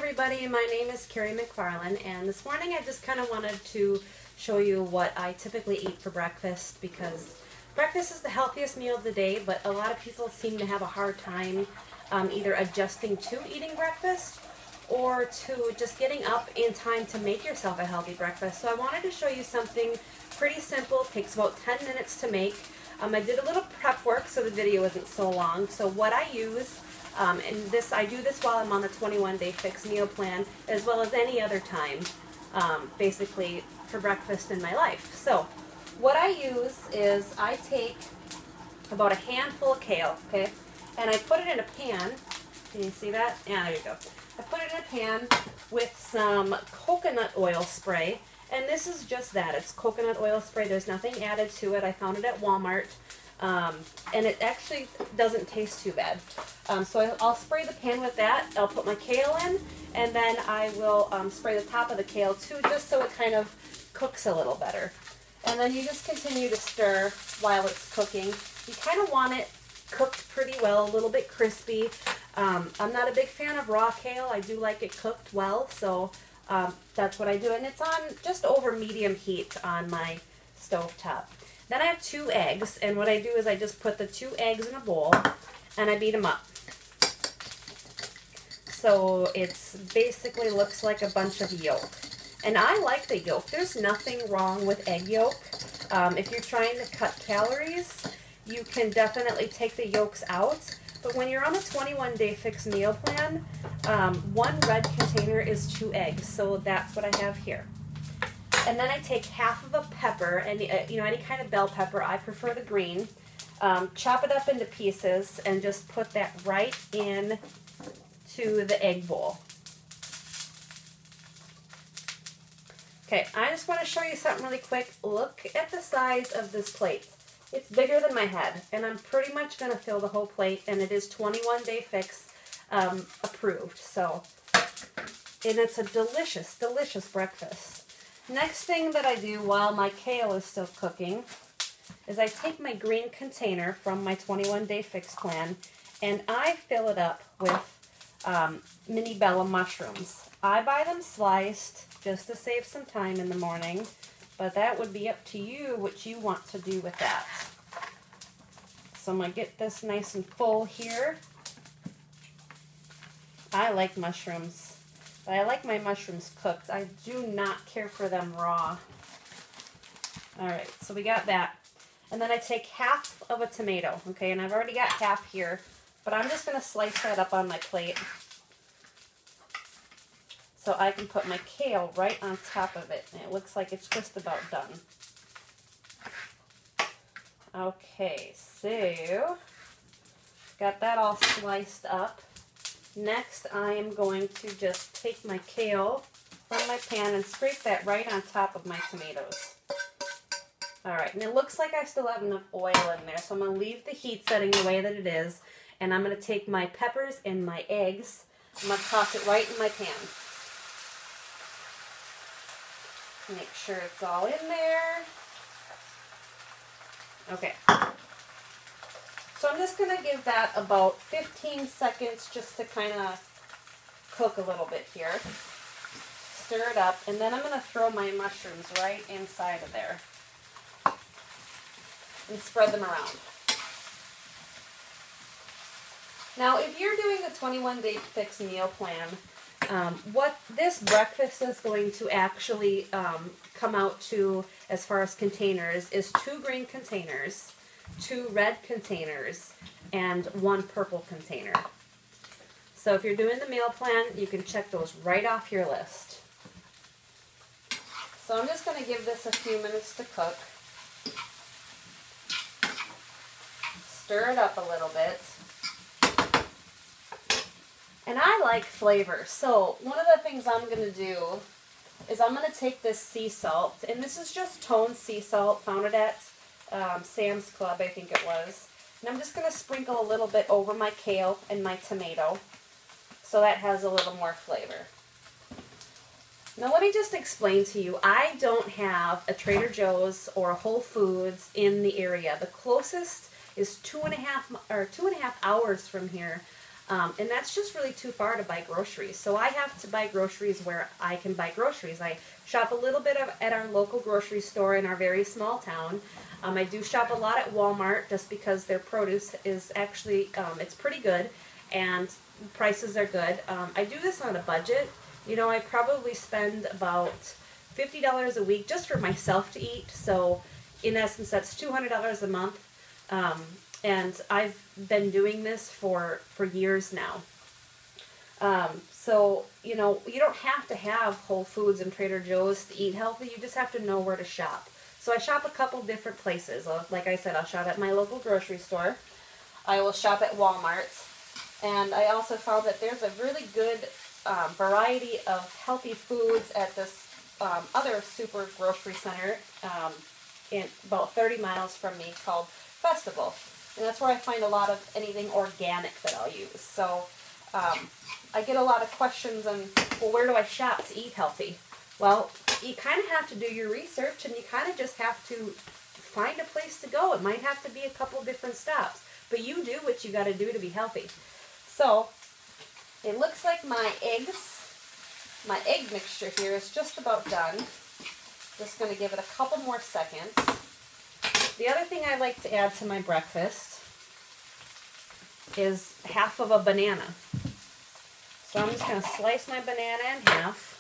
everybody, my name is Carrie McFarland, and this morning I just kind of wanted to show you what I typically eat for breakfast, because breakfast is the healthiest meal of the day, but a lot of people seem to have a hard time either adjusting to eating breakfast or to just getting up in time to make yourself a healthy breakfast. So I wanted to show you something pretty simple. It takes about 10 minutes to make. I did a little prep work so the video isn't so long. So what I use, and I do this while I'm on the 21-day fix meal plan, as well as any other time, basically for breakfast in my life. So what I use is I take about a handful of kale, okay, and I put it in a pan. Can you see that? Yeah, there you go. I put it in a pan with some coconut oil spray, and this is just that. It's coconut oil spray. There's nothing added to it. I found it at Walmart, and it actually doesn't taste too bad. So I'll spray the pan with that. I'll put my kale in, and then I will spray the top of the kale too, just so it kind of cooks a little better. And then you just continue to stir while it's cooking. You kind of want it cooked pretty well, a little bit crispy. I'm not a big fan of raw kale. I do like it cooked well, so that's what I do. And it's on just over medium heat on my stove top. Then I have 2 eggs, and what I do is I just put the 2 eggs in a bowl and I beat them up. So it's basically looks like a bunch of yolk. And I like the yolk. There's nothing wrong with egg yolk. If you're trying to cut calories, you can definitely take the yolks out. But when you're on a 21-day fixed meal plan, 1 red container is 2 eggs. So that's what I have here. And then I take half of a pepper, and any kind of bell pepper. I prefer the green. Chop it up into pieces and just put that right in to the egg bowl. Okay, I just want to show you something really quick. Look at the size of this plate. It's bigger than my head, and I'm pretty much going to fill the whole plate, and it is 21-day fix approved. So, and it's a delicious, delicious breakfast. Next thing that I do while my kale is still cooking is I take my green container from my 21-day fix plan, and I fill it up with mini bella mushrooms. I buy them sliced just to save some time in the morning, but that would be up to you what you want to do with that. So I'm going to get this nice and full here. I like mushrooms, but I like my mushrooms cooked. I do not care for them raw. Alright, so we got that. And then I take half of a tomato, okay, and I've already got half here, but I'm just going to slice that up on my plate so I can put my kale right on top of it. And it looks like it's just about done. Okay, so got that all sliced up. Next, I am going to just take my kale from my pan and scrape that right on top of my tomatoes. Alright, and it looks like I still have enough oil in there, so I'm going to leave the heat setting the way that it is, and I'm going to take my peppers and my eggs, I'm going to toss it right in my pan. Make sure it's all in there. Okay. So I'm just going to give that about 15 seconds just to kind of cook a little bit here. Stir it up, and then I'm going to throw my mushrooms right inside of there and spread them around. Now, if you're doing the 21-day fix meal plan, what this breakfast is going to actually come out to as far as containers is 2 green containers, 2 red containers, and 1 purple container. So if you're doing the meal plan, you can check those right off your list. So I'm just going to give this a few minutes to cook. Stir it up a little bit. And I like flavor, so one of the things I'm going to do is I'm going to take this sea salt, and this is just toned sea salt, found it at Sam's Club, I think it was. And I'm just going to sprinkle a little bit over my kale and my tomato, so that has a little more flavor. Now let me just explain to you, I don't have a Trader Joe's or a Whole Foods in the area. The closest is 2.5 hours from here. And that's just really too far to buy groceries. So I have to buy groceries where I can buy groceries. I shop a little bit at our local grocery store in our very small town. I do shop a lot at Walmart just because their produce is actually, it's pretty good and prices are good. I do this on a budget. You know, I probably spend about $50 a week just for myself to eat. So in essence, that's $200 a month. And I've been doing this for years now. So, you know, you don't have to have Whole Foods and Trader Joe's to eat healthy. You just have to know where to shop. So I shop a couple different places. Like I said, I'll shop at my local grocery store. I will shop at Walmart. And I also found that there's a really good variety of healthy foods at this other super grocery center in about 30 miles from me called Festival. And that's where I find a lot of anything organic that I'll use. So I get a lot of questions on, well, where do I shop to eat healthy? Well, you kind of have to do your research, and you kind of just have to find a place to go. It might have to be a couple different stops, but you do what you got to do to be healthy. So it looks like my egg mixture here is just about done. Just going to give it a couple more seconds. The other thing I like to add to my breakfast is half of a banana. So I'm just going to slice my banana in half.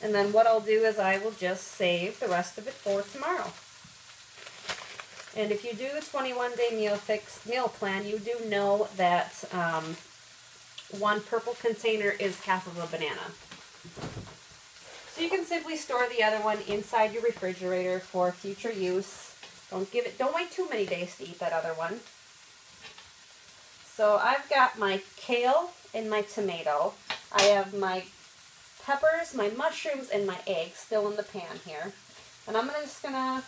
And then what I'll do is I will just save the rest of it for tomorrow. And if you do the 21-day meal plan, you do know that one purple container is half of a banana. So you can simply store the other one inside your refrigerator for future use. Don't wait too many days to eat that other one. So I've got my kale and my tomato. I have my peppers, my mushrooms, and my eggs still in the pan here. And I'm just gonna,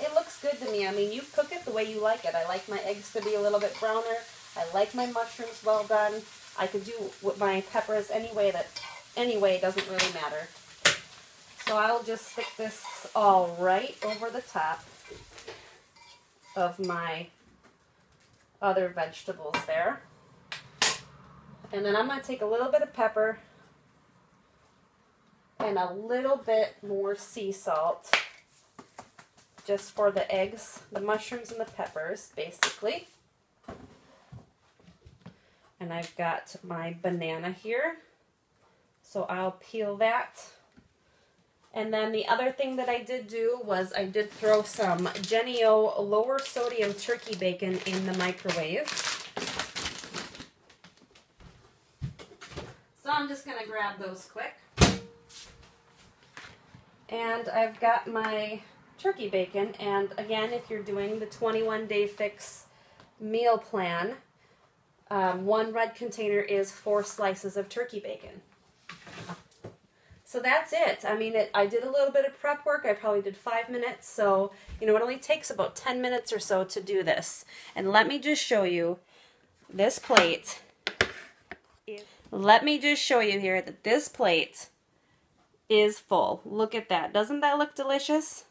it looks good to me. I mean, you cook it the way you like it. I like my eggs to be a little bit browner. I like my mushrooms well done. I could do with my peppers any way, it doesn't really matter. So I'll just stick this all right over the top of my other vegetables there. And then I'm going to take a little bit of pepper and a little bit more sea salt just for the eggs, the mushrooms, and the peppers, basically. And I've got my banana here, so I'll peel that. And then the other thing that I did do was I did throw some Jennie-O lower sodium turkey bacon in the microwave. So I'm just going to grab those quick. And I've got my turkey bacon. And again, if you're doing the 21-day fix meal plan, one red container is 4 slices of turkey bacon. So that's it. I mean, I did a little bit of prep work. I probably did 5 minutes. So, you know, it only takes about 10 minutes or so to do this. And let me just show you this plate. Let me just show you here that this plate is full. Look at that. Doesn't that look delicious?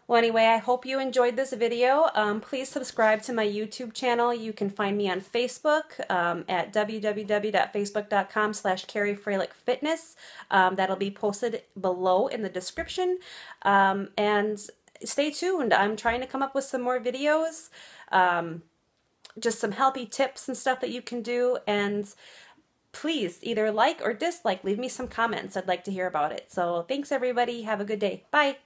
Well, anyway, I hope you enjoyed this video. Please subscribe to my YouTube channel. You can find me on Facebook at www.facebook.com/CarrieFreilich-Fitness. That'll be posted below in the description. And stay tuned. I'm trying to come up with some more videos, just some healthy tips and stuff that you can do. And please either like or dislike. Leave me some comments. I'd like to hear about it. So thanks, everybody. Have a good day. Bye.